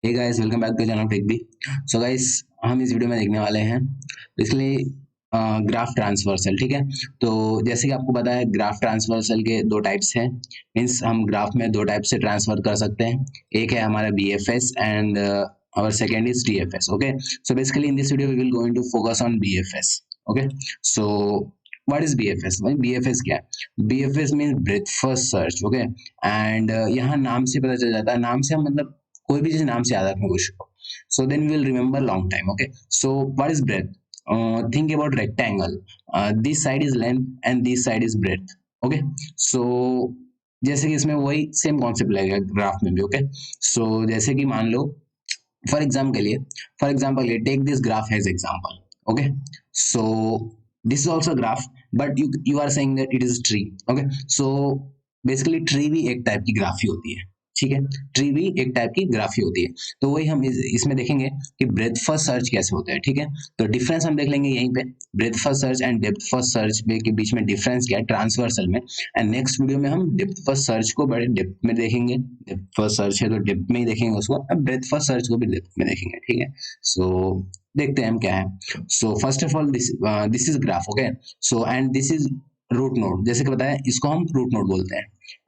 Hey guys, welcome back to channel tech B. So guys, हम इस video में देखने वाले हैं बेसिकली ग्राफ ट्रांसवर्सल। ठीक है, तो जैसे कि आपको पता है ग्राफ ट्रांसवर्सल के दो टाइप्स हैं। मीन्स हम ग्राफ में दो टाइप से ट्रांसफर कर सकते हैं। एक है हमारा BFS and our second is TFS. Okay, so basically in this video we will going to focus on BFS. Okay, so what is BFS? भाई BFS क्या है? BFS means breadth first search. Okay, and यहाँ नाम से पता चल जाता है। नाम से हम मतलब कोई भी चीज नाम से याद रखना कुछ को, so then we will remember long time. Okay, so what is breadth? Think about rectangle. This side is length and this side is breadth. Okay, so जैसे कि इसमें वही सेम कॉन्सेप्ट लगेगा ग्राफ में भी। ओके, सो जैसे कि मान लो for example take this graph as example. Okay, so this is also graph, but you are saying that it is tree. Okay, so basically tree भी एक टाइप की ग्राफ ही होती है। ठीक है, ट्री भी एक टाइप की ग्राफ ही होती है। तो वही हम इसमें देखेंगे कि ब्रेथ फर्स्ट सर्च कैसे होता है। ठीक है, तो डिफरेंस हम देख लेंगे यहीं पे, breath first search and depth first search के बीच में डिफरेंस क्या है ट्रांसवर्सल में। एंड नेक्स्ट वीडियो में हम डेप्थ फर्स्ट सर्च को बड़े डेप्थ में देखेंगे। डेप्थ फर्स्ट सर्च है तो डेप्थ में ही देखेंगे उसको, अब ब्रेथ फर्स्ट सर्च को भी डेप्थ में देखेंगे। ठीक है, सो देखते हैं हम क्या है। So first of all this is graph. Okay, so and this is root node, जैसे कि बताया इसको हम रूट नोड बोलते हैं।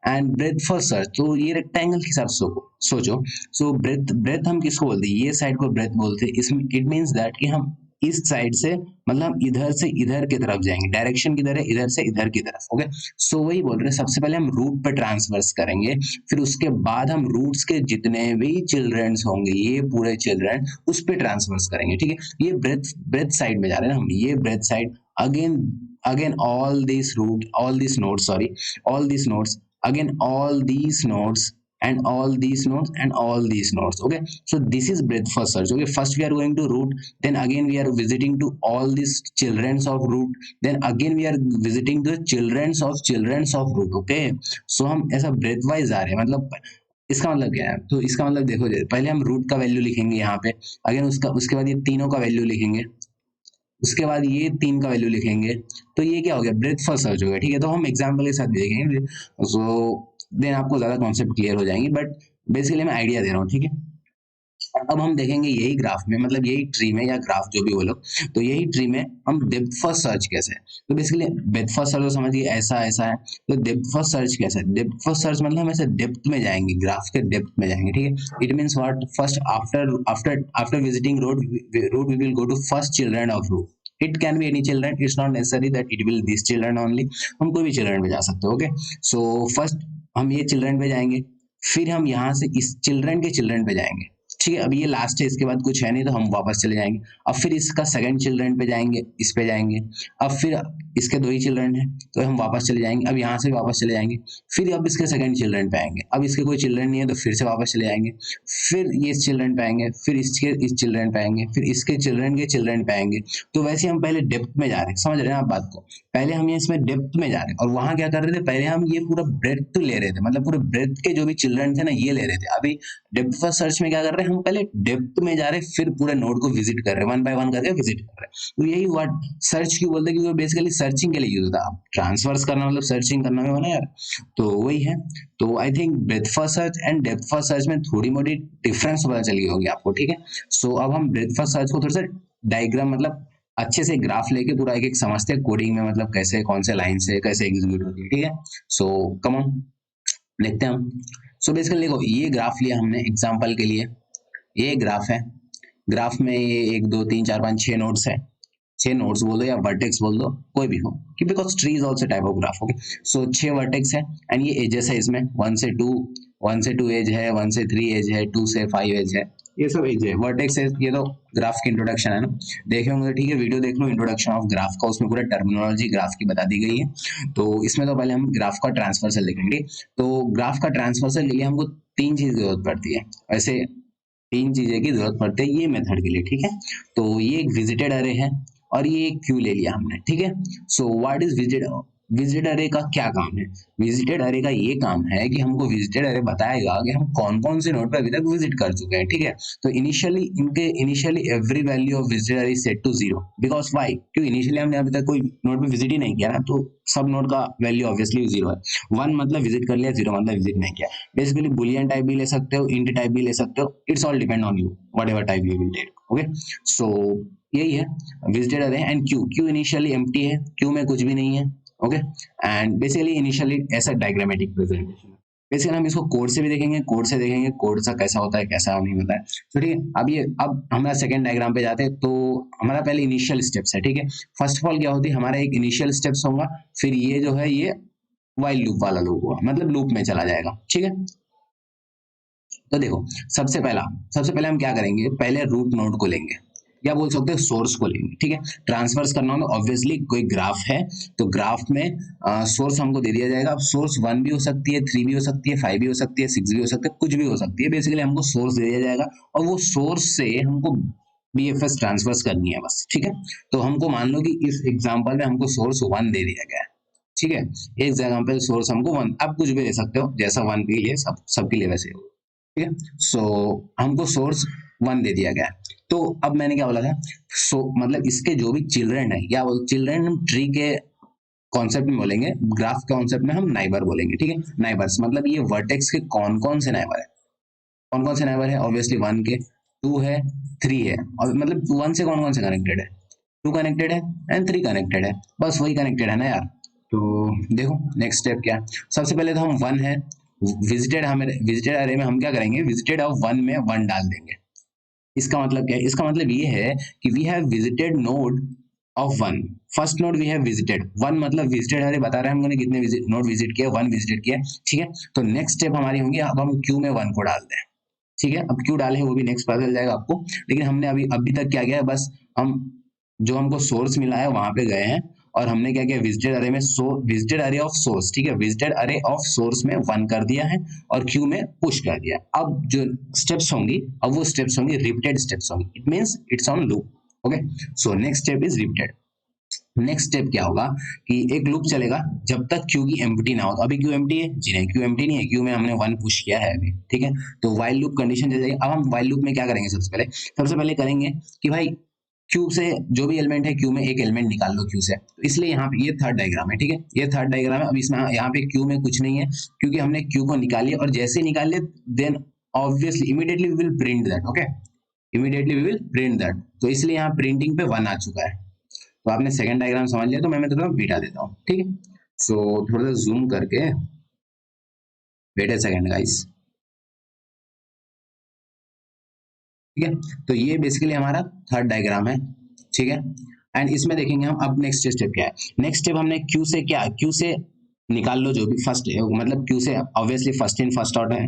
एंड ब्रेथ फर्स्ट सर्च, तो ये रेक्टेंगल के हिसाब से सोचो। सो ब्रेथ ब्रेथ हम किसको बोलते हैं? ये साइड को ब्रेथ बोलते हैं। इसमें इट मीन्स दैट कि हम इस साइड से मतलब हम इधर से इधर की तरफ जाएंगे। डायरेक्शन किधर है? इधर से इधर की तरफ। ओके, सो वही बोल रहे हैं, सबसे पहले हम रूट पे ट्रांसवर्स करेंगे, फिर उसके बाद हम रूट्स के जितने भी चिल्ड्रंस होंगे, ये पूरे चिल्ड्रन उस पे ट्रांसवर्स करेंगे। ठीक है, ये ब्रेथ ब्रेथ साइड में जा रहे हैं ना हम, ये breadth side. Again all these root all these nodes, sorry, all these nodes, again all these nodes and all these nodes and all these nodes. Okay, so this is breadth first search. Okay, first we are going to root, then again we are visiting to all these childrens of root, then again we are visiting the childrens of root. Okay, so हम ऐसा breadth wise जा रहे हैं। मतलब इसका मतलब क्या है? तो इसका मतलब देखो, पहले हम रूट का वैल्यू लिखेंगे यहाँ पे, अगेन उसके बाद ये तीनों का वैल्यू लिखेंगे, उसके बाद ये तीन का वैल्यू लिखेंगे। तो ये क्या हो गया? ब्रेथ फर्स्ट सर्च हो गया। ठीक है, तो हम एग्जाम्पल के साथ देखेंगे, सो देन आपको ज्यादा कॉन्सेप्ट क्लियर हो जाएंगे, बट बेसिकली मैं आइडिया दे रहा हूँ। ठीक है, अब हम देखेंगे यही ग्राफ में, मतलब यही ट्री में या ग्राफ जो भी बोलो, तो यही ट्री में हम डेप्थ फर्स्ट सर्च कैसे है। तो बेसिकली डेप्थ फर्स्ट सर्च समझिए ऐसा ऐसा है, तो डेप्थ फर्स्ट सर्च कैसे है? डेप्थ फर्स्ट सर्च मतलब हम ऐसे डेप्थ में जाएंगे, ग्राफ के डेप्थ में जाएंगे। ठीक है, it means what? First after after after visiting road we will go to first children of root. It can be any children, it's not necessary that it will this children only, हम कोई भी children पे जा सकते हो। Okay, so first हम ये children पे जाएंगे, फिर हम यहाँ से इस चिल्ड्रन के चिल्ड्रन पे जाएंगे। ठीक है, अब ये लास्ट है, इसके बाद कुछ है नहीं, तो हम वापस चले जाएंगे। अब फिर इसका सेकंड चिल्ड्रन पे जाएंगे, इस पे जाएंगे। अब फिर इसके दो ही चिल्ड्रन है तो हम वापस चले जाएंगे, अब यहाँ से भी वापस चले जाएंगे। फिर अब इसके सेकंड चिल्ड्रन पे आएंगे, अब इसके कोई चिल्ड्रन नहीं है तो फिर से वापस चले जाएंगे। फिर ये इस चिल्ड्रन पे आएंगे, फिर इसके इस चिल्ड्रन पे आएंगे, फिर इसके चिल्ड्रन के चिल्ड्रन पे आएंगे। तो वैसे हम पहले डेप्थ में जा रहे हैं, समझ रहे हैं आप बात को? पहले हम ये इसमें डेप्थ में जा रहे हैं, और वहां क्या कर रहे थे? पहले हम ये पूरा ब्रेथ ले रहे थे, मतलब पूरे ब्रेथ के जो भी चिल्ड्रन थे ना, ये ले रहे थे। अभी डेप्थ फर्स्ट सर्च में क्या कर रहे हैं? हम पहले डेप्थ में जा रहे हैं, फिर पूरे नोड को विजिट कर रहे हैं, वन बाय वन करके विजिट कर रहे हैं। तो यही हुआ सर्च क्यों बोलते हैं, क्योंकि बेसिकली सर्चिंग के लिए यूज होता है। ट्रांसफर्स करना मतलब सर्चिंग करना में ना यार, तो वही है। तो I think breath first search and depth first search में थोड़ी मोटी डिफरेंस पता चली होगी आपको। ठीक है, सो अब हम ब्रेथ फर्स्ट सर्च को थोड़ा सा डायग्राम मतलब अच्छे से ग्राफ लेके पूरा एक एक समझते हैं कोडिंग में, मतलब कैसे कौन से लाइन से कैसे एग्जीक्यूट होती है। ठीक है, सो कम ऑन देखते हैं हम। सो बेसिकली देखो, ये ग्राफ लिया हमने एग्जांपल के लिए, ये ग्राफ है। ग्राफ में ये एक दो तीन चार पाँच छह नोड्स है, छह नोड्स बोल दो या वर्टेक्स बोल दो, कोई भी हो, कि because tree is also type of graph. Okay, so छह वर्टेक्स है एंड ये एजेस है इसमें, वन से टू एज है, वन से थ्री एज है, टू से फाइव एज है, ये सब एज है, वर्टेक्स है। ये तो ग्राफ की इंट्रोडक्शन है ना, देखे होंगे। ठीक है, वीडियो देख लो इंट्रोडक्शन ऑफ ग्राफ का, उसमें पूरा टर्मिनोलॉजी ग्राफ की बता दी गई है। तो इसमें तो पहले हम ग्राफ का ट्रांसफर्सल लिखेंगे। तो ग्राफ का ट्रांसफर्सल के लिए हमको तीन चीज की जरूरत पड़ती है, वैसे तीन चीजें की जरूरत पड़ती है ये मेथड के लिए। ठीक है, तो ये एक विजिटेड अरे है और ये एक क्यू ले लिया हमने। ठीक है, सो व्हाट इज विजिटेड अरे का क्या काम है? विजिटेड अरे का ये काम है कि हमको विजिटेड अरे बताएगा कि हम कौन कौन से नोड पे अभी तक विजिट कर चुके हैं, ठीक है। तो initially every value of visited array is set to 0 because why, क्योंकि इनिशियली हमने अभी तक कोई नोड पे विजिट ही नहीं किया ना, तो सब नोड का वैल्यू ऑब्वियसली 0 है। 1 मतलब विजिट कर लिया, 0 मतलब विजिट नहीं किया। बेसिकली बुलियन टाइप भी ले सकते हो, इंट टाइप भी ले सकते हो, it's all depend on you whatever type you will take. Okay, so यही है visited array. And queue initially empty है, क्यू में कुछ भी नहीं है। ओके, एंड बेसिकली इनिशियली ऐसा डायग्रामेटिक प्रेजेंटेशन है। बेसिकली हम इसको कोड से भी देखेंगे, कोड सा कैसा होता है कैसा नहीं होता है। तो ठीक है, अब हमारा सेकंड डायग्राम पे जाते हैं। तो हमारा पहले इनिशियल स्टेप्स है, ठीक है। फर्स्ट ऑफ ऑल क्या होती है, हमारा एक इनिशियल स्टेप्स होगा, फिर ये जो है ये वाइल लूप वाला लूप हुआ, मतलब लूप में चला जाएगा, ठीक है। तो देखो, सबसे पहले हम क्या करेंगे, पहले रूट नोड को लेंगे, या बोल सकते हो सोर्स को लेंगे, ठीक है। ट्रांसफर्स करना हो ऑब्वियसली कोई ग्राफ है तो ग्राफ में सोर्स हमको दे दिया जाएगा। अब सोर्स 1 भी हो सकती है, 3 भी हो सकती है, 5 भी हो सकती है, 6 भी हो सकती है, कुछ भी हो सकती है। बेसिकली हमको सोर्स दे दिया जाएगा और वो सोर्स से हमको बीएफएस ट्रांसफर्स करनी है बस, ठीक है। तो हमको मान लो कि इस एग्जाम्पल में हमको सोर्स 1 दे दिया गया है, ठीक है। एक एग्जाम्पल सोर्स हमको 1, आप कुछ भी ले सकते हो, जैसा 1 के लिए सबके लिए वैसे होगा, ठीक है। सो हमको सोर्स 1 दे दिया गया है। तो अब मैंने क्या बोला था, मतलब इसके जो भी चिल्ड्रन है, या चिल्ड्रन हम ट्री के कॉन्सेप्ट में बोलेंगे, ग्राफ कॉन्सेप्ट में हम नाइबर बोलेंगे, ठीक है। नाइबर्स मतलब ये वर्टेक्स के कौन कौन से नाइबर है, कौन कौन से नाइबर है, ऑब्वियसली 1 के, 2 है, 3 है, और मतलब 1 से कौन कौन से कनेक्टेड है, 2 कनेक्टेड है एंड 3 कनेक्टेड है, बस वही कनेक्टेड है ना यार। तो देखो नेक्स्ट स्टेप क्या है। सबसे पहले तो हम 1 है, विजिटेड अरे में हम क्या करेंगे, विजिटेड ऑफ 1 में 1 डाल देंगे। इसका मतलब क्या है, इसका मतलब ये है कि we have visited node of 1, first node we have visited 1, मतलब विजिटेड अरे बता रहे हैं हमने कितने नोड विजिट किए, 1 विजिट किया, ठीक है। तो नेक्स्ट स्टेप हमारी होंगी, अब हम क्यू में 1 को डाल दें, ठीक है। अब क्यों डाले हैं वो भी नेक्स्ट पता चल जाएगा आपको, लेकिन हमने अभी तक क्या किया है, बस हम जो हमको सोर्स मिला है वहां पे गए हैं और हमने क्या किया, विजिटेड अरे में विजिटेड अरे ऑफ सोर्स, ठीक है, विजिटेड अरे ऑफ सोर्स में 1 कर दिया है और क्यू में पुश कर दिया। अब जो स्टेप्स होंगी, अब वो स्टेप्स होंगी रिपीटेड स्टेप्स होंगी, it means it's on loop. Okay, so next step is repeated. Next step क्या होगा कि एक लूप चलेगा जब तक क्यू की एम्प्टी ना हो। तो अभी क्यू एम्प्टी है जी, नहीं क्यू एम्प्टी नहीं है, क्यू में हमने 1 पुश किया है अभी, ठीक है। तो वाइल लूप कंडीशन चल जाएगी। अब हम वाइल लूप में क्या करेंगे, सबसे पहले करेंगे कि भाई क्यू से जो भी एलिमेंट है, क्यू में एक एलिमेंट निकाल लो क्यू से। तो इसलिए यहाँ पे ये थर्ड डायग्राम है, ठीक है, ये थर्ड डायग्राम है। अब इसमें यहाँ पे क्यू में कुछ नहीं है क्योंकि हमने क्यू को निकाली, और जैसे ही निकाल लिया then obviously immediately we will print that. Okay, immediately we will print that. तो इसलिए यहाँ प्रिंटिंग पे 1 आ चुका है। तो आपने सेकंड डायग्राम समझ लिया, तो मैं थोड़ा बीटा देता हूँ, ठीक है। सो थोड़ा सा जूम करके, वेट अ सेकंड गाइस, ठीक है। तो ये बेसिकली हमारा थर्ड डायग्राम है, ठीक है। एंड इसमें देखेंगे हम अब नेक्स्ट स्टेप क्या है। नेक्स्ट स्टेप हमने क्यू से क्या, क्यू से निकाल लो जो भी फर्स्ट, मतलब क्यू से obviously first in first out है,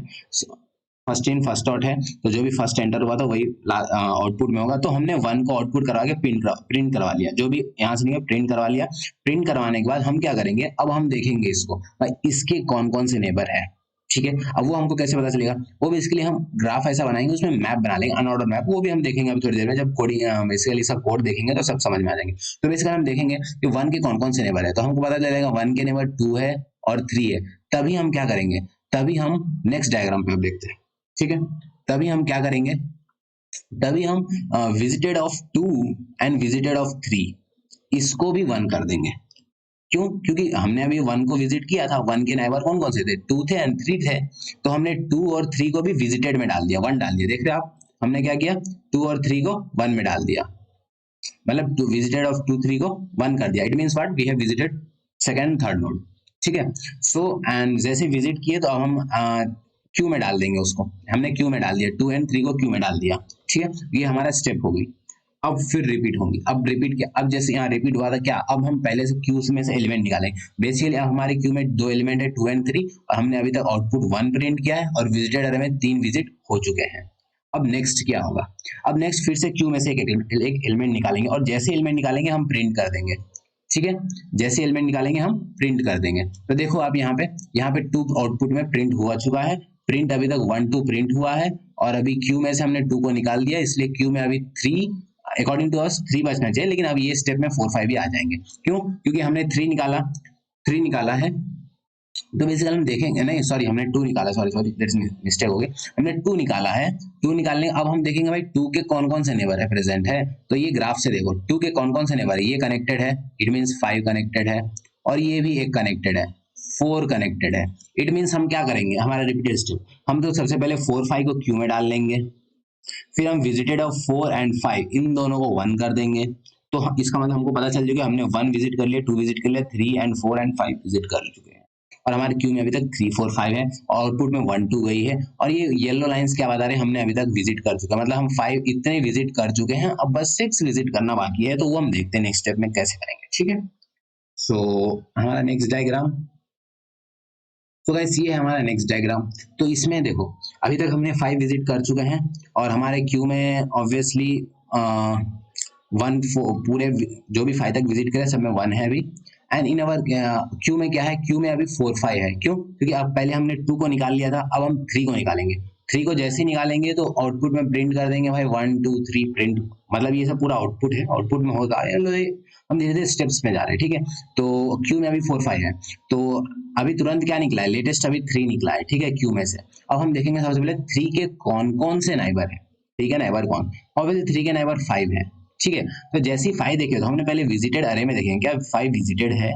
फर्स्ट इन फर्स्ट आउट है, तो जो भी फर्स्ट एंटर हुआ था वही आउटपुट में होगा। तो हमने 1 को आउटपुट करवा के प्रिंट करवा लिया, जो भी यहाँ से निकला प्रिंट करवा लिया। प्रिंट करवाने के बाद हम क्या करेंगे, अब हम देखेंगे इसको भाई इसके कौन कौन से नेबर है, ठीक है। अब वो हमको कैसे पता चलेगा, वो बेसिकली हम ग्राफ ऐसा बनाएंगे, उसमें मैप बना लेंगे, अनऑर्डर मैप, वो भी हम देखेंगे अभी थोड़ी देर में, जब कोडिंग बेसिकली सब कोड देखेंगे तो सब समझ में आ जाएंगे। तो बेसिकली हम देखेंगे कि 1 के कौन कौन से नेबर है, तो हमको पता चलेगा 1 के नेबर 2 है और 3 है। तभी हम क्या करेंगे, तभी हम नेक्स्ट डायग्राम पे देखते हैं, ठीक है। तभी हम क्या करेंगे, तभी हम visited of 2 and visited of 3 इसको भी 1 कर देंगे। क्यों, क्योंकि हमने अभी 1 को विजिट किया था, 1 के नाइबर कौन कौन से थे, 2 थे एंड 3 थे। तो हमने 2 और 3 को भी विजिटेड में डाल दिया, 1 डाल दिया। देख रहे आप हमने क्या किया, 2 और 3 को 1 में डाल दिया, मतलब विजिटेड ऑफ 2 3 को 1 कर दिया। It means what, we have visited second third node, ठीक है। सो एंड जैसे विजिट किए तो अब हम क्यू में डाल देंगे उसको, हमने क्यू में डाल दिया, 2 एंड 3 को क्यू में डाल दिया, ठीक है। ये हमारा स्टेप हो गई। अब फिर रिपीट होंगी, अब रिपीट क्या, अब जैसे यहाँ रिपीट हुआ था क्या, अब हम पहले से क्यू में से एलिमेंट निकालेंगे। बेसिकली अब हमारे क्यू में 2 एलिमेंट है, 2 एंड 3, और हमने अभी तक आउटपुट 1 प्रिंट किया है और विजिटेड अरे में 3 विजिट हो चुके हैं। अब नेक्स्ट क्या होगा, अब नेक्स्ट फिर से क्यू में से एक एलिमेंट निकालेंगे, और जैसे एलिमेंट निकालेंगे हम प्रिंट कर देंगे, ठीक है। जैसे एलिमेंट निकालेंगे हम प्रिंट कर देंगे। तो देखो आप यहाँ पे 2 आउटपुट में प्रिंट हुआ चुका है, प्रिंट अभी तक 1 2 प्रिंट हुआ है, और अभी क्यू में से हमने 2 को निकाल दिया, इसलिए क्यू में अभी 3, अकॉर्डिंग टू अस 3 बचना चाहिए, लेकिन अब ये स्टेप में 4 5 भी आ जाएंगे। क्यों, क्योंकि हमने 3 निकाला, 3 निकाला है, तो बेसिकली हम देखेंगे, नहीं सॉरी हमने 2 निकाला, सॉरी सॉरी दैट्स मिस्टेक हो गई, हमने 2 निकाला है। 2 निकालने अब हम देखेंगे भाई 2 के कौन कौन से नेबर है प्रेजेंट है। तो ये ग्राफ से देखो 2 के कौन कौन से नेबर है, ये कनेक्टेड है, इट मीन्स 5 कनेक्टेड है, और ये भी एक कनेक्टेड है, 4 कनेक्टेड है। इट मीन्स हम क्या करेंगे, हमारा रिपीटेड स्टेप, हम तो सबसे पहले 4 5 को क्यू में डाल लेंगे, फिर हम विजिटेड ऑफ 4 एंड 5 इन दोनों को 1 कर देंगे। तो इसका मतलब हमको पता चल चुका है हमने 1 विजिट कर लिया, 2 विजिट कर लिया, 3 एंड 4 एंड 5 विजिट कर चुके हैं, और हमारे क्यू में अभी तक 3 4 5 है, आउटपुट में 1 2 गई है। और ये येलो लाइंस क्या बता रहे हैं, हमने अभी तक विजिट कर चुका है, मतलब हम 5 इतने विजिट कर चुके हैं, अब बस 6 विजिट करना बाकी है, तो वो हम देखते हैं नेक्स्ट स्टेप में कैसे करेंगे, ठीक है। सो हमारा नेक्स्ट डायग्राम, तो गाइस ये है हमारा नेक्स्ट डायग्राम। तो इसमें देखो अभी तक हमने 5 विजिट कर चुके हैं, और हमारे क्यू में ऑब्वियसली 1 पूरे जो भी 5 तक विजिट करे सब में 1 है अभी। एंड इन अवर क्यू में क्या है, क्यू में अभी 4 5 है, क्यों, क्योंकि अब पहले हमने 2 को निकाल लिया था, अब हम 3 को निकालेंगे। 3 को जैसे ही निकालेंगे तो आउटपुट में प्रिंट कर देंगे भाई 1 2 3 प्रिंट, मतलब ये सब पूरा आउटपुट है, आउटपुट में होगा, हम धीरे धीरे स्टेप्स में जा रहे हैं, ठीक है। तो क्यू में अभी 4 5 है, तो अभी तुरंत क्या निकला है, लेटेस्ट अभी 3 निकला है, ठीक है, क्यू में से। अब हम देखेंगे सबसे पहले 3 के कौन कौन से नाइबर है, ठीक है, नाइबर कौन, ऑब्वियसली 3 के नाइबर 5 है, ठीक है। तो जैसे ही 5 देखे तो हमने पहले विजिटेड अरे में देखेंगे क्या 5 विजिटेड है,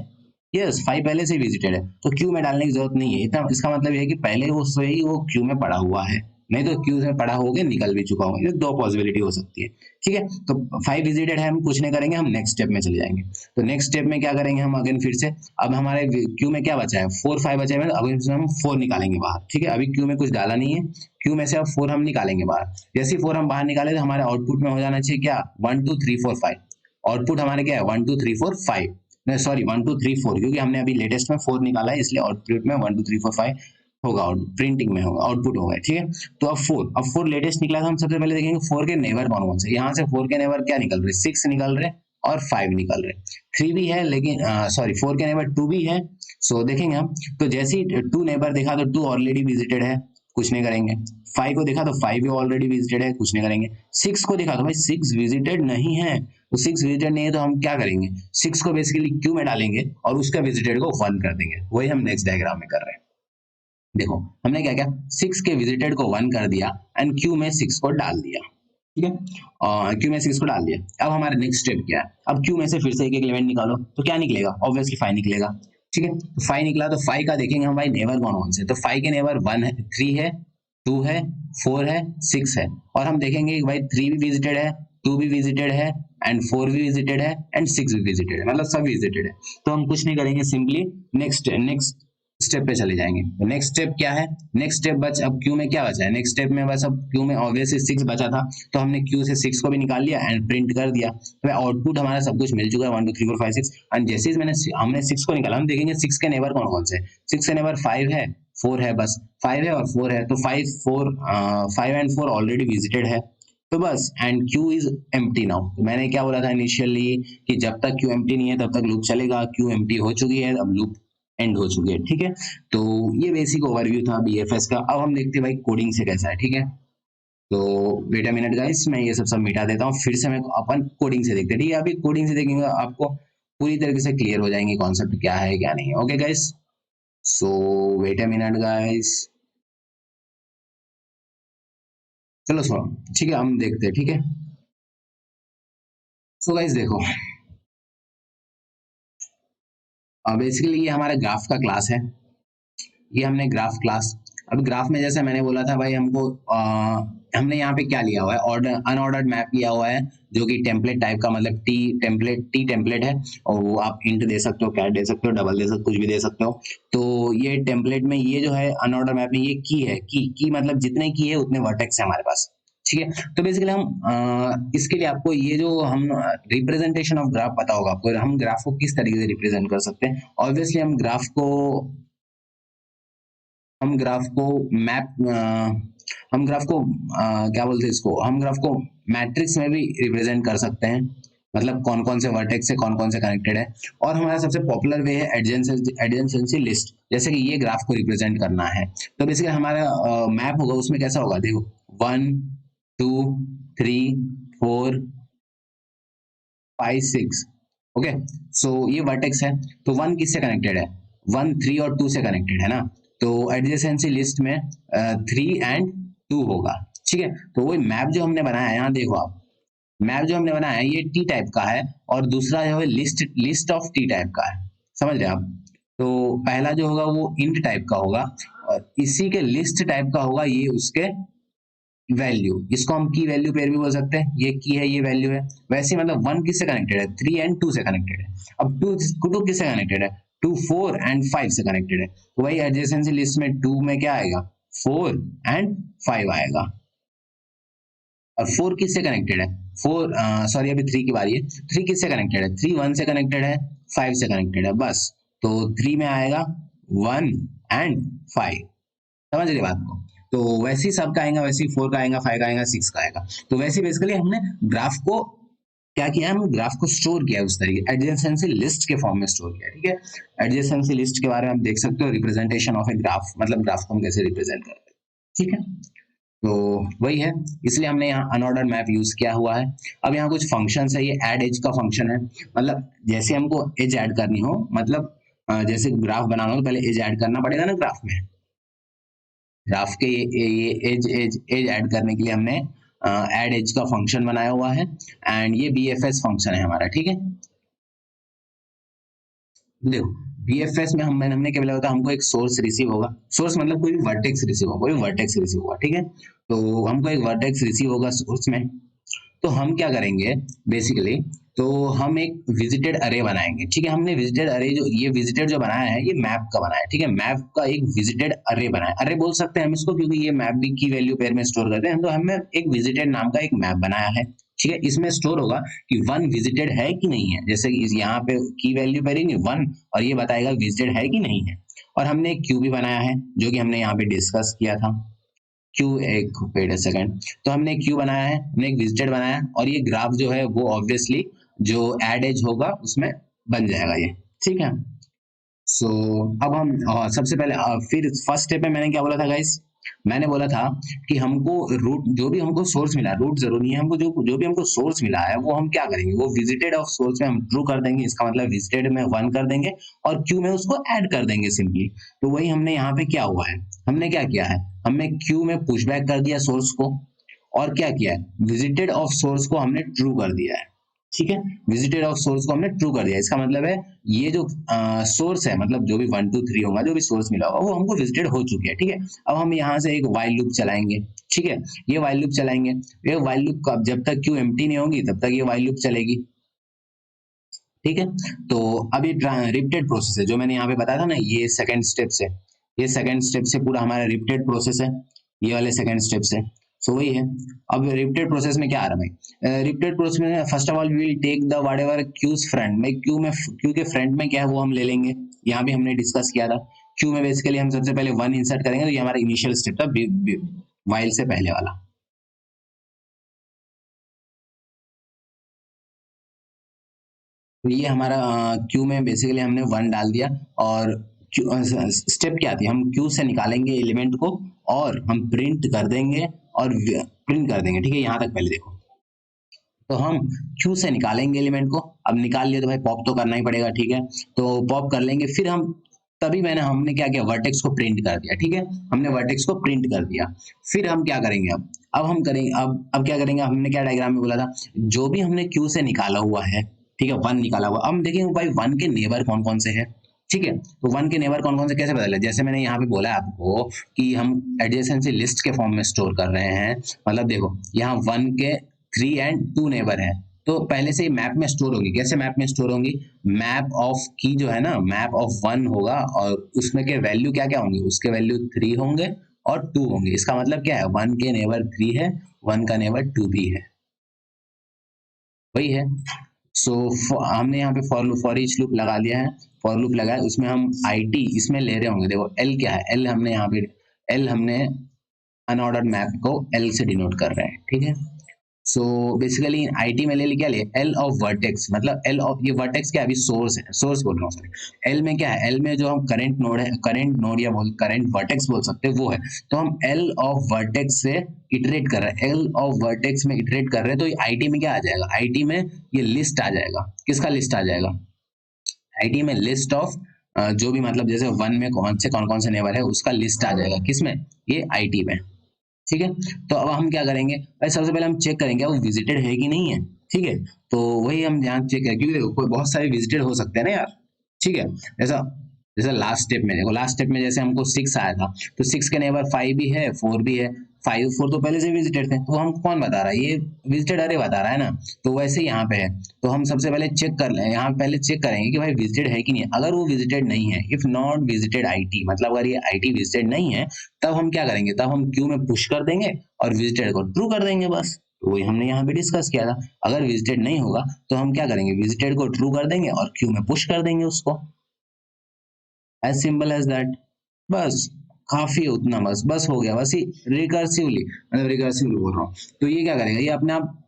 यस 5 पहले से विजिटेड है, तो क्यू में डालने की जरूरत नहीं है इतना, इसका मतलब ये है कि पहले वो सही वो क्यू में पड़ा हुआ है, नहीं तो क्यू में पड़ा होगा निकल भी चुका होगा, ये 2 पॉसिबिलिटी हो सकती है, ठीक है। तो 5 विजिटेड है, हम कुछ नहीं करेंगे, हम नेक्स्ट स्टेप में चले जाएंगे। तो नेक्स्ट स्टेप में क्या करेंगे हम, अगेन फिर से, अब हमारे क्यू में क्या बचा है 4 5 बचे हैं, अब इसमें हम 4 निकालेंगे बाहर, ठीक है, अभी क्यू में कुछ डाला नहीं है, क्यू में से अब 4 हम निकालेंगे बाहर। जैसे ही 4 हम बाहर निकाले तो हमारे आउटपुट में हो जाना चाहिए क्या 1 2 3 4 5, आउटपुट हमारे क्या है 1 2 3 4 5, नहीं सॉरी 1 2 3 4, क्योंकि हमने अभी लेटेस्ट में 4 निकाला है, इसलिए आउटपुट में 1 2 3 4 5 होगा, प्रिंटिंग में होगा, आउटपुट होगा, ठीक है। तो अब 4 लेटेस्ट निकला था, हम सबसे पहले देखेंगे 4 के नेबर कौन कौन से, यहाँ से 4 के नेबर क्या निकल रहे, 6 निकल रहे और 5 निकल रहे, 3 भी है लेकिन सॉरी 4 के नेबर 2 भी है। सो देखेंगे हम, तो जैसे ही 2 नेबर देखा तो 2 ऑलरेडी विजिटेड है, कुछ नहीं करेंगे। 5 को देखा तो 5 भी ऑलरेडी विजिटेड है, कुछ नहीं करेंगे। 6 को देखा तो भाई 6 विजिटेड नहीं है, तो 6 विजिटेड नहीं है तो हम क्या करेंगे, 6 को बेसिकली क्यू में डालेंगे और उसका विजिटेड को 1 कर देंगे, वही हम नेक्स्ट डायग्राम में कर रहे हैं। देखो हमने क्या किया 6 के विजिटेड को 1 कर दिया एंड क्यू में 6 को डाल दिया, ठीक है, क्यू में 6 को डाल दिया। अब हमारा नेक्स्ट स्टेप क्या है, अब क्यू में से फिर से एक एक एलिमेंट निकालो, तो क्या निकलेगा, ऑब्वियसली 5 निकलेगा, ठीक है। तो 5 निकला तो 5 का देखेंगे हम भाई नेबर कौन कौन से, तो 5 के नेबर 1 है, 3 है, 2 है, 4 है, 6 है, और हम देखेंगे कि भाई 3 भी विजिटेड है, 2 भी विजिटेड है एंड 4 भी विजिटेड है एंड 6 भी विजिटेड है, मतलब सब विजिटेड है। तो हम कुछ नहीं करेंगे, सिंपली नेक्स्ट स्टेप पे चले जाएंगे। तो नेक्स्ट स्टेप क्या है, नेक्स्ट स्टेप बच अब क्यू में क्या बचा है, नेक्स्ट स्टेप में बस अब क्यू में ऑब्वियसली 6 बचा था, तो हमने क्यू से 6 को भी निकाल लिया एंड प्रिंट कर दिया। तो आउटपुट हमारा सब कुछ मिल चुका है 1 2 3 4 5 6, एंड जैसे ही हमने 6 को निकाला, हम देखेंगे 6 के नेबर कौन कौन से, 6 के नेबर 5 है, 4 है, बस 5 है और 4 है, तो 5 एंड 4 ऑलरेडी विजिटेड है, तो बस and Q is empty now. तो मैंने क्या बोला था इनिशियली कि जब तक क्यू एम्प्टी नहीं है तब तक लूप चलेगा, क्यू एम्प्टी हो चुकी है, अब लूप एंड हो चुकी है, ठीक है। तो ये बेसिक ओवरव्यू था बीएफएस का। अब हम देखते हैं भाई कोडिंग से कैसा है, ठीक है। तो वेट अ मिनट गाइस, मैं ये सब मिटा देता हूँ, फिर से मैं अपन कोडिंग से देखते हैं, ठीक है। अभी कोडिंग से देखेंगे आपको पूरी तरीके से क्लियर हो जाएंगे कॉन्सेप्ट क्या है क्या नहीं है, okay guys. So wait a minute guys, चलो सो ठीक है, हम देखते हैं, ठीक है। सो गाइस देखो बेसिकली ये हमारा ग्राफ का क्लास है, ये हमने ग्राफ क्लास, अब ग्राफ में जैसे मैंने बोला था भाई हमको हमने यहाँ पे क्या लिया हुआ है, ऑर्डर अनऑर्डर्ड मैप लिया हुआ है, जो कि टेम्पलेट टाइप का, मतलब टी टेम्पलेट है, और वो आप इंट दे सकते हो, कैट दे सकते हो, डबल दे सकते हो, कुछ भी दे सकते हो। तो ये टेम्पलेट में ये जो है अनऑर्डर मैप में ये की है, की मतलब जितने की है उतने वर्टेक्स है हमारे पास, ठीक है। तो बेसिकली हम इसके लिए आपको ये जो हम रिप्रेजेंटेशन ऑफ ग्राफ पता होगा आपको, हम ग्राफ को किस तरीके से रिप्रेजेंट कर सकते हैं। ऑब्वियसली हम ग्राफ को मैप हम ग्राफ को क्या बोलते हैं इसको, हम ग्राफ को मैट्रिक्स में भी रिप्रेजेंट कर सकते हैं, मतलब कौन कौन से वर्टेक्स से कौन कौन से कनेक्टेड है। और हमारा सबसे पॉपुलर वे है एडजेंसी लिस्ट, जैसे कि ये ग्राफ को रिप्रेजेंट करना है। तो बेसिकली हमारा मैप होगा, उसमें कैसा होगा देखो 1 2 3 4 5 6, ओके, सो ये वर्टेक्स है, तो 1 किससे कनेक्टेड है, 1 3 और 2 से कनेक्टेड है ना, तो एडजेसेंसी लिस्ट में 3 एंड 2 होगा। ठीक है, तो वही मैप जो हमने बनाया है, यहाँ देखो आप, मैप जो हमने बनाया है ये टी टाइप का है, और दूसरा जो है list list of T type का है, समझ रहे हैं आप। तो पहला जो होगा वो इंट टाइप का होगा, और इसी के लिस्ट टाइप का होगा ये उसके वैल्यू, इसको हम की वैल्यू पेयर भी बोल सकते हैं, ये की है ये वैल्यू है। वैसे ही मतलब 1 किससे कनेक्टेड है, 3 एंड 2 से कनेक्टेड है। अब 2 किससे कनेक्टेड है, 2 4 एंड 5 से कनेक्टेड है, तो वही एडजेसेंसी लिस्ट में 2 में क्या आएगा, 4 एंड 5 आएगा। और 4 किससे कनेक्टेड है, 4 सॉरी अभी 3 की बारी है, 3 किससे कनेक्टेड है, 3 1 से कनेक्टेड है, 5 से कनेक्टेड है, बस। तो 3 में आएगा 1 एंड 5, समझ रहे बात को। तो वैसे ही सबका आएगा, वैसे ही 4 का आएगा, 5 का आएगा, 6 का आएगा। तो वैसे बेसिकली हमने ग्राफ को क्या किया, हम ग्राफ को स्टोर किया उस तरीके एडजेसेंसी लिस्ट के फॉर्म में स्टोर किया। ठीक है, एडजेसेंसी लिस्ट के बारे में आप देख सकते हो, रिप्रेजेंटेशन ऑफ ए ग्राफ, मतलब ग्राफ को हम कैसे रिप्रेजेंट करते हैं। ठीक है, तो वही है, इसलिए हमने यहाँ अनऑर्डर मैप यूज किया हुआ है। अब यहाँ कुछ फंक्शंस है, ये ऐड एज का फंक्शन है, मतलब जैसे हमको एज ऐड करनी हो, मतलब जैसे ग्राफ बनाना हो तो पहले एज ऐड करना पड़ेगा ना ग्राफ में, ग्राफ के ये एज एज एज ऐड करने के लिए हमने ऐड एज का फंक्शन बनाया हुआ है, एंड ये बीएफएस फंक्शन है हमारा। ठीक है, देखो बीएफएस में हमने क्या बोला होता है, हमको एक सोर्स रिसीव होगा, सोर्स मतलब कोई भी वर्टेक्स रिसीव होगा, कोई वर्टेक्स रिसीव होगा। ठीक है, तो हमको एक वर्टेक्स रिसीव होगा सोर्स में, तो हम क्या करेंगे बेसिकली, तो हम एक विजिटेड अरे बनाएंगे। ठीक है, हमने विजिटेड अरे जो ये विजिटेड जो बनाया है ये मैप का बनाया है। ठीक है, मैप का एक विजिटेड अरे बनाया, अरे बोल सकते हैं हम इसको, क्योंकि ये मैप भी की वैल्यू पेयर में स्टोर करते हैं, तो हमने एक विजिटेड नाम का एक मैप बनाया है। ठीक है, इसमें स्टोर होगा कि 1 विजिटेड है कि नहीं है, जैसे कि यहाँ पे की वैल्यू पेयर ही 1, और ये बताएगा विजिटेड है कि नहीं है। और हमने एक क्यू भी बनाया है, जो कि हमने यहाँ पे डिस्कस किया था, क्यू, एक वेट अ सेकंड, तो हमने क्यू बनाया है, हमने एक विजिटेड बनाया है, और ये ग्राफ जो है वो ऑब्वियसली जो एड एज होगा उसमें बन जाएगा ये। ठीक है, सो अब हम सबसे पहले फिर फर्स्ट स्टेप में मैंने क्या बोला था गाइस, मैंने बोला था कि हमको रूट, जो भी हमको सोर्स मिला, रूट जरूरी नहीं है, हमको जो भी हमको सोर्स मिला है वो हम क्या करेंगे, वो विजिटेड ऑफ सोर्स में हम ट्रू कर देंगे, इसका मतलब विजिटेड में 1 कर देंगे, और क्यू में उसको ऐड कर देंगे सिंपली। तो वही हमने यहाँ पे क्या हुआ है, हमने क्या किया है, हमने क्यू में पुशबैक कर दिया सोर्स को, और क्या किया है, विजिटेड ऑफ सोर्स को हमने ट्रू कर दिया है। ठीक है, विजिटेड ऑफ सोर्स को हमने ट्रू कर दिया, इसका मतलब है ये जो सोर्स है, मतलब जो भी 1 2 3 होगा, जो भी सोर्स मिला होगा वो हमको विजिटेड हो चुकी है। ठीक है, अब हम यहाँ से एक वाइल लूप चलाएंगे। ठीक है, ये वाइल लूप चलाएंगे, ये वाइल लूप जब तक क्यू एम्प्टी नहीं होगी तब तक ये वाइल लूप चलेगी। ठीक है, तो अब ये रिपीटेड प्रोसेस है, जो मैंने यहाँ पे बताया था ना, ये सेकंड स्टेप से, ये सेकंड स्टेप से पूरा हमारा रिपीटेड प्रोसेस है, ये वाले सेकंड स्टेप से। सो वही है, अब रिपीटेड प्रोसेस में क्या आ रहा है भाई, रिपीटेड प्रोसेस में first of all we will take the whatever queue's front में, क्यू के फ्रंट में क्या है वो हम ले लेंगे, यहाँ भी हमने डिस्कस किया था। क्यू में बेसिकली हम सबसे पहले 1 इंसर्ट करेंगे, तो ये हमारा इनिशियल स्टेप था वाइल से पहले वाला। तो ये हमारा क्यू में बेसिकली हमने 1 डाल दिया, और स्टेप क्या थी, हम क्यू से निकालेंगे एलिमेंट को, और हम प्रिंट कर देंगे, और प्रिंट कर देंगे। ठीक है, यहाँ तक पहले देखो, तो हम क्यू से निकालेंगे एलिमेंट को, अब निकाल लिया तो भाई पॉप तो करना ही पड़ेगा। ठीक है, तो पॉप कर लेंगे, फिर हम तभी हमने क्या किया, वर्टेक्स को प्रिंट कर दिया। ठीक है, हमने वर्टेक्स को प्रिंट कर दिया, फिर हम क्या करेंगे, अब हम करेंगे, अब क्या करेंगे, हमने क्या डायग्राम में बोला था, जो भी हमने क्यू से निकाला हुआ है, ठीक है 1 निकाला हुआ, अब हम देखेंगे भाई 1 के नेबर कौन कौन से है। ठीक है, तो 1 के नेबर कौन कौन से कैसे बदले, जैसे मैंने यहाँ पे बोला है आपको कि हम एडजेसेंसी लिस्ट के फॉर्म में स्टोर कर रहे हैं, मतलब देखो यहाँ 1 के 3 एंड 2 नेबर है, तो पहले से ही मैप में स्टोर होगी। कैसे मैप में स्टोर होंगी, मैप ऑफ की जो है ना, मैप ऑफ 1 होगा, और उसमें के वैल्यू क्या क्या होंगी, उसके वैल्यू 3 होंगे और 2 होंगे, इसका मतलब क्या है, 1 के नेबर 3 है, 1 का नेबर 2 भी है, वही है। सो हमने यहाँ पे फॉर ईच लूप लगा लिया है, फॉर लूप लगाया, उसमें हम आईटी इसमें ले रहे होंगे, देखो एल क्या है, एल हमने यहाँ पे, एल हमने अनऑर्डर्ड मैप को एल से डिनोट कर रहे हैं। ठीक है, सो बेसिकली आईटी में ले क्या ले एल ऑफ वर्टेक्स, मतलब एल ऑफ, ये वर्टेक्स क्या है, अभी सोर्स है, सोर्स बोल रहा हूँ सॉरी। एल में क्या है, एल में जो हम करंट नोड है, करंट नोड या बोल करंट वर्टेक्स बोल सकते हैं वो है। तो हम एल ऑफ वर्टेक्स से इटरेट कर रहे हैं, एल ऑफ वर्टेक्स में इटरेट कर रहे हैं, तो आईटी में क्या आ जाएगा, आईटी में ये लिस्ट आ जाएगा, किसका लिस्ट आ जाएगा, आईटी में लिस्ट ऑफ जो भी मतलब जैसे वन में कौन कौन से नेबर है उसका लिस्ट आ जाएगा, किसमें, ये आईटी में। ठीक है, तो अब हम क्या करेंगे भाई, सबसे पहले हम चेक करेंगे वो विजिटेड है कि नहीं है। ठीक है, तो वही हम यहाँ चेक करें, क्योंकि देखो कोई बहुत सारे विजिटेड हो सकते हैं ना यार। ठीक है, जैसा जैसा लास्ट स्टेप में देखो, लास्ट स्टेप में जैसे हमको 6 आया था, तो 6 के नेबर 5 भी है, 4 भी है। 5 4 तो पहले से विजिटेड थे, तो हम कौन बता रहा है, ये विजिटेड अरे बता रहा है ना। तो वैसे ही यहाँ पे है, तो हम सबसे पहले चेक कर लें, यहाँ पहले चेक करेंगे कि भाई विजिटेड है कि नहीं है। अगर वो विजिटेड नहीं है, इफ नॉट विजिटेड आईटी, मतलब अगर ये आईटी विजिटेड नहीं है, तब हम क्या करेंगे, तब हम क्यू में पुश कर देंगे और विजिटेड को ट्रू कर देंगे बस। तो वही हमने यहाँ पे डिस्कस किया था। अगर विजिटेड नहीं होगा तो हम क्या करेंगे, विजिटेड को ट्रू कर देंगे और क्यू में पुश कर देंगे उसको, एज सिंपल एज दैट। बस काफी है उतना, बस बस हो गया, बस ही रिकर्सिवली, मतलब रिकर्सिवली बोल रहा हूँ। तो ये क्या करेगा, ये अपने आप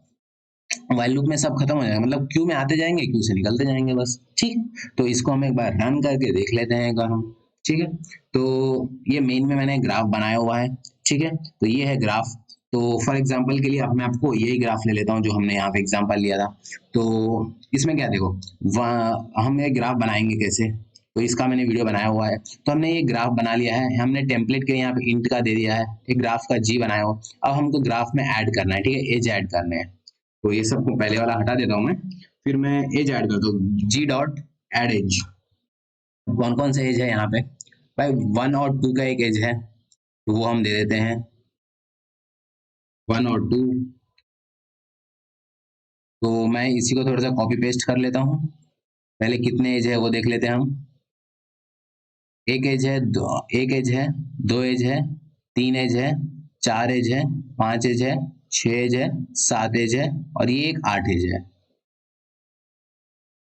वाइल लूप में सब खत्म हो जाएगा, मतलब क्यू में आते जाएंगे, क्यू से निकलते जाएंगे बस। ठीक, तो इसको हम एक बार रन करके देख लेते हैं एक बार हम। ठीक है, तो ये मेन में मैंने ग्राफ बनाया हुआ है। ठीक है, तो ये है ग्राफ। तो फॉर एग्जांपल के लिए अब मैं आपको यही ग्राफ ले लेता हूँ जो हमने यहाँ पे एग्जांपल लिया था। तो इसमें क्या देखो, हम ये ग्राफ बनाएंगे कैसे, तो इसका मैंने वीडियो बनाया हुआ है। तो हमने ये ग्राफ बना लिया है, हमने टेम्पलेट के यहाँ पे इंट का दे दिया है, एक ग्राफ का जी बनाया हो। अब हमको ग्राफ में ऐड करना है, ठीक है, एज ऐड करने हैं। तो ये सबको पहले वाला हटा देता हूँ मैं, फिर मैं एज ऐड करता हूँ, जी डॉट एड एज। कौन कौन से एज है यहाँ पे, भाई 1 और 2 का एक एज है, तो वो हम दे देते हैं 1 और 2। तो मैं इसी को थोड़ा सा कॉपी पेस्ट कर लेता हूँ, पहले कितने एज है वो देख लेते हैं हम। एक एज है, दो एक एज है, 2 एज है, 3 एज है, 4 एज है, 5 एज है, 6 एज है, 7 एज है, और ये एक 8 एज है,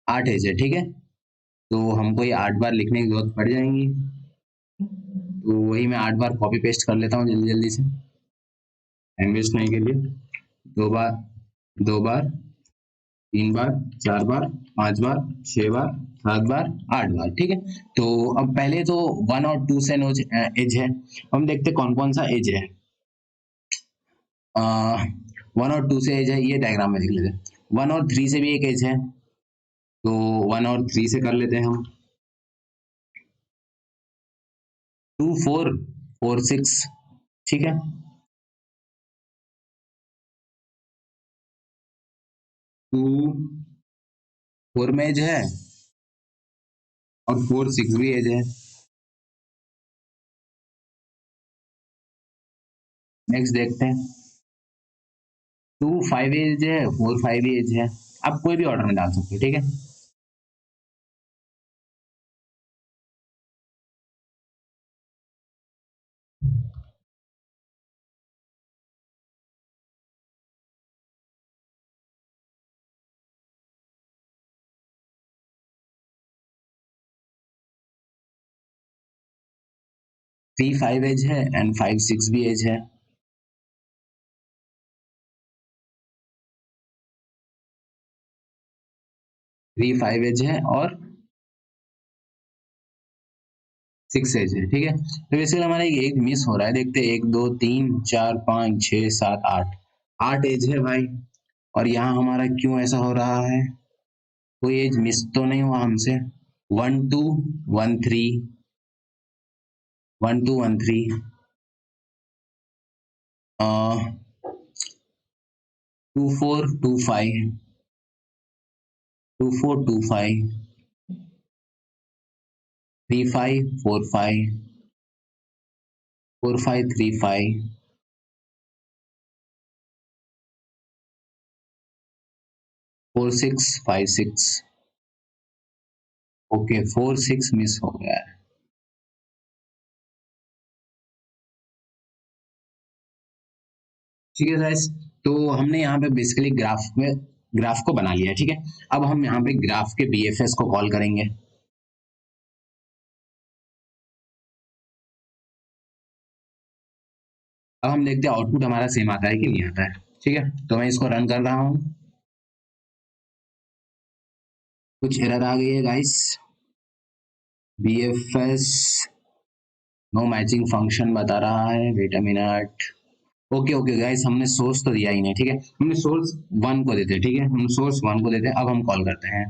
8 एज है। ठीक है, तो हमको ये 8 बार लिखने की जरूरत पड़ जाएंगी, तो वही मैं 8 बार कॉपी पेस्ट कर लेता हूँ जल्दी जल्दी से, टाइम वेस्ट नहीं के लिए। 2 बार, 2 बार, 3 बार, 4 बार, 5 बार, 6 बार, 7 बार, 8 बार। ठीक है, तो अब पहले तो 1 और 2 से एज है, हम देखते कौन कौन सा एज है। 1 और 2 से एज है, ये डायग्राम में देख लेते हैं। 1 और 3 से भी एक एज है, तो 1 और 3 से कर लेते हैं हम। 2 4 4 6, ठीक है। 2 4 में एज है और 4 6 भी एज है। नेक्स्ट देखते हैं, 2 5 एज है, 4 5 एज है। आप कोई भी ऑर्डर में डाल सकते हो, ठीक है। 3 5 एज है एंड 5 6 भी एज है। 3 5 एज है और 6 एज है, ठीक है। तो बेसिकली हमारा एक मिस हो रहा है, देखते 1 2 3 4 5 6 7 8, 8 एज है भाई। और यहाँ हमारा क्यों ऐसा हो रहा है, कोई एज मिस तो नहीं हुआ हमसे। 1 2 1 3, 1 2 1 3, 2 4 2 5, 2 4 2 5, 3 5 4 5, 4 5 3 5, 4 6 5 6। ओके, 4 6 मिस हो गया है। ठीक है गाइस, तो हमने यहाँ पे बेसिकली ग्राफ को बना लिया है, ठीक है। अब हम यहाँ पे ग्राफ के बीएफएस को कॉल करेंगे। अब हम देखते हैं आउटपुट हमारा सेम आता है कि नहीं आता है। ठीक है, तो मैं इसको रन कर रहा हूँ। कुछ एरर आ गई है guys, BFS no matching function बता रहा है, wait a minute. Okay okay guys, हमने सोर्स तो दिया ही नहीं, ठीक है, हमने सोर्स 1 को देते हैं, ठीक है, हम सोर्स 1 को देते हैं। अब हम कॉल करते हैं।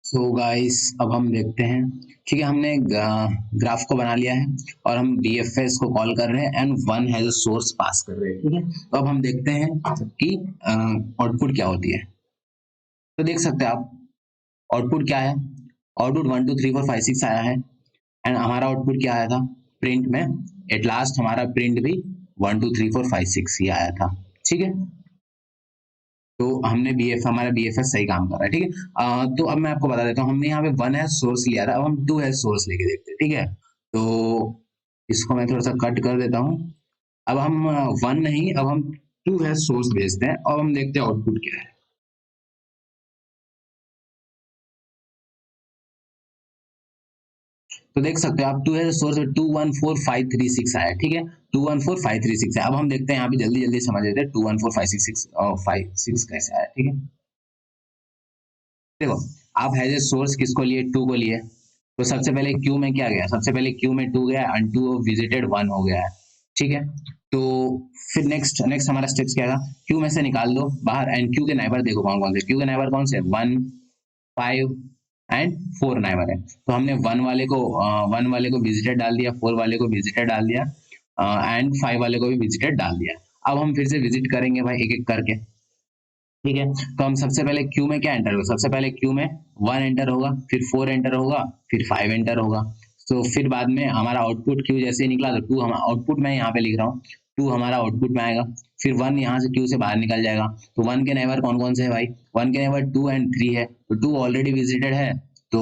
सो गाइस अब हम देखते हैं, ठीक है, हमने ग्राफ को बना लिया है और हम BFS को कॉल कर रहे हैं एंड 1 हैज अ सोर्स पास कर रहे हैं, ठीक है। तो अब हम देखते हैं कि आउटपुट क्या होती है। तो देख सकते हैं आप, आउटपुट क्या है, आउटपुट 1 2 3 4 5 6 आया है एंड हमारा आउटपुट क्या आया था प्रिंट में, एट लास्ट हमारा प्रिंट भी 1 2 3 4 5 6 ही आया था, ठीक है। तो हमने हमारा BFS सही काम कर रहा है, ठीक है। तो अब मैं आपको बता देता हूँ, हमने यहाँ पे 1 है सोर्स लिया था, अब हम 2 है सोर्स लेके देखते हैं, ठीक है। तो इसको मैं थोड़ा सा कट कर देता हूँ। अब हम 1 नहीं, अब हम 2 है सोर्स भेजते हैं और हम देखते हैं आउटपुट क्या है। तो देख सकते हो आप, 2 है सोर्स 214536 आया, ठीक है, 214536 है। अब हम देखते हैं यहाँ पे, जल्दी जल्दी समझ लेते हैं 214566 कैसे आया, ठीक है। देखो, आप हैज ए सोर्स किसको लिए, 2 को लिए, तो सबसे पहले क्यू में क्या गया, सबसे पहले क्यू में 2 गया एंड 2 विजिटेड 1 हो गया है, ठीक है। तो फिर नेक्स्ट नेक्स्ट हमारा स्टेप्स क्या था, क्यू में से निकाल दो बाहर एंड क्यू के नाइबर देखो कौन कौन से, क्यू के नाइबर कौन से, 1 5 एंड 4 नाइबर है। तो हमने 1 वाले को विजिटेड डाल दिया, 4 वाले को विजिटेड डाल दिया एंड 5 वाले को भी विजिटेड डाल दिया। अब हम फिर से विजिट करेंगे भाई एक एक करके, ठीक है। तो हम सबसे पहले क्यू में क्या एंटर होगा, सबसे पहले क्यू में 1 एंटर होगा, फिर 4 एंटर होगा, फिर 5 एंटर होगा। तो फिर बाद में हमारा आउटपुट क्यू जैसे ही निकला तो 2 हम आउटपुट में यहाँ पे लिख रहा हूँ, 2 हमारा आउटपुट में आएगा, फिर 1 यहाँ से क्यू से बाहर निकल जाएगा। तो 1 के नेबर कौन कौन से है भाई, 1 के नेबर 2 एंड 3 है, तो 2 ऑलरेडी विजिटेड है। तो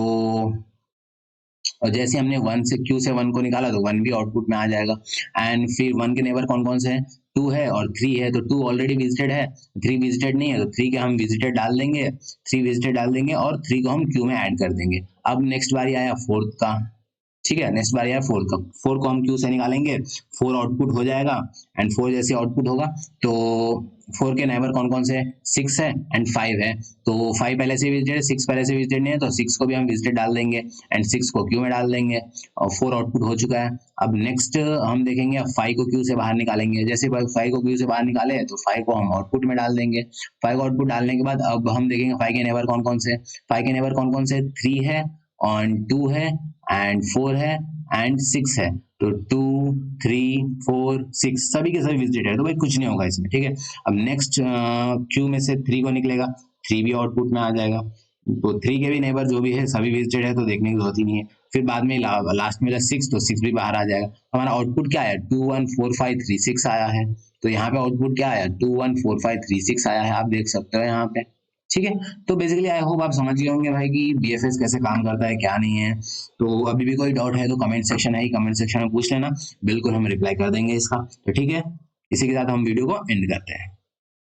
और जैसे हमने 1 से क्यू से 1 को निकाला तो 1 भी आउटपुट में आ जाएगा। एंड फिर 1 के नेबर कौन कौन से हैं, 2 है और 3 है, तो 2 ऑलरेडी विजिटेड है, 3 विजिटेड नहीं है, तो 3 के हम विजिटेड डाल देंगे, 3 विजिटेड डाल देंगे और 3 को हम क्यू में ऐड कर देंगे। अब नेक्स्ट बारी आया फोर्थ का, ठीक है, नेक्स्ट बार यार 4 का, 4 को हम क्यू से निकालेंगे, 4 आउटपुट हो जाएगा एंड 4 जैसे आउटपुट होगा तो 4 के नेबर कौन कौन से है, 6 है एंड 5 है। तो 5 पहले से विजिटेड है, 6 पहले से विजिटेड नहीं है, तो 6 को भी हम विजिटेड डाल देंगे एंड 6 को क्यू में डाल देंगे और 4 आउटपुट हो चुका है। अब नेक्स्ट हम देखेंगे, अब 5 को क्यू से बाहर निकालेंगे, जैसे 5 को क्यू से बाहर निकाले तो 5 को हम आउटपुट में डाल देंगे। 5 को आउटपुट डालने के बाद अब हम देखेंगे 5 के नेबर कौन कौन से, 5 के नेबर कौन कौन से, 3 है और 2 है एंड 4 है एंड 6 है। तो 2 3 4 6 सभी के सभी विजिटेड है, तो भाई कुछ नहीं होगा इसमें, ठीक है। अब नेक्स्ट क्यू में से 3 को निकलेगा, 3 भी आउटपुट में आ जाएगा, तो 3 के भी नेबर जो भी है सभी विजिटेड है, तो देखने की जरूरत ही नहीं है। फिर बाद में लास्ट में 6, तो 6 भी बाहर आ जाएगा। तो हमारा आउटपुट क्या आया, 214536 आया है। तो यहाँ पे आउटपुट क्या आया, 214536 आया है, आप देख सकते हो यहाँ पे, ठीक है। तो बेसिकली आई होप आप समझ गए होंगे भाई कि BFS कैसे काम करता है क्या नहीं है। तो अभी भी कोई डाउट है तो कमेंट सेक्शन है, कमेंट सेक्शन में पूछ लेना, बिल्कुल हम रिप्लाई कर देंगे इसका। तो ठीक है, इसी के साथ हम वीडियो को एंड करते हैं।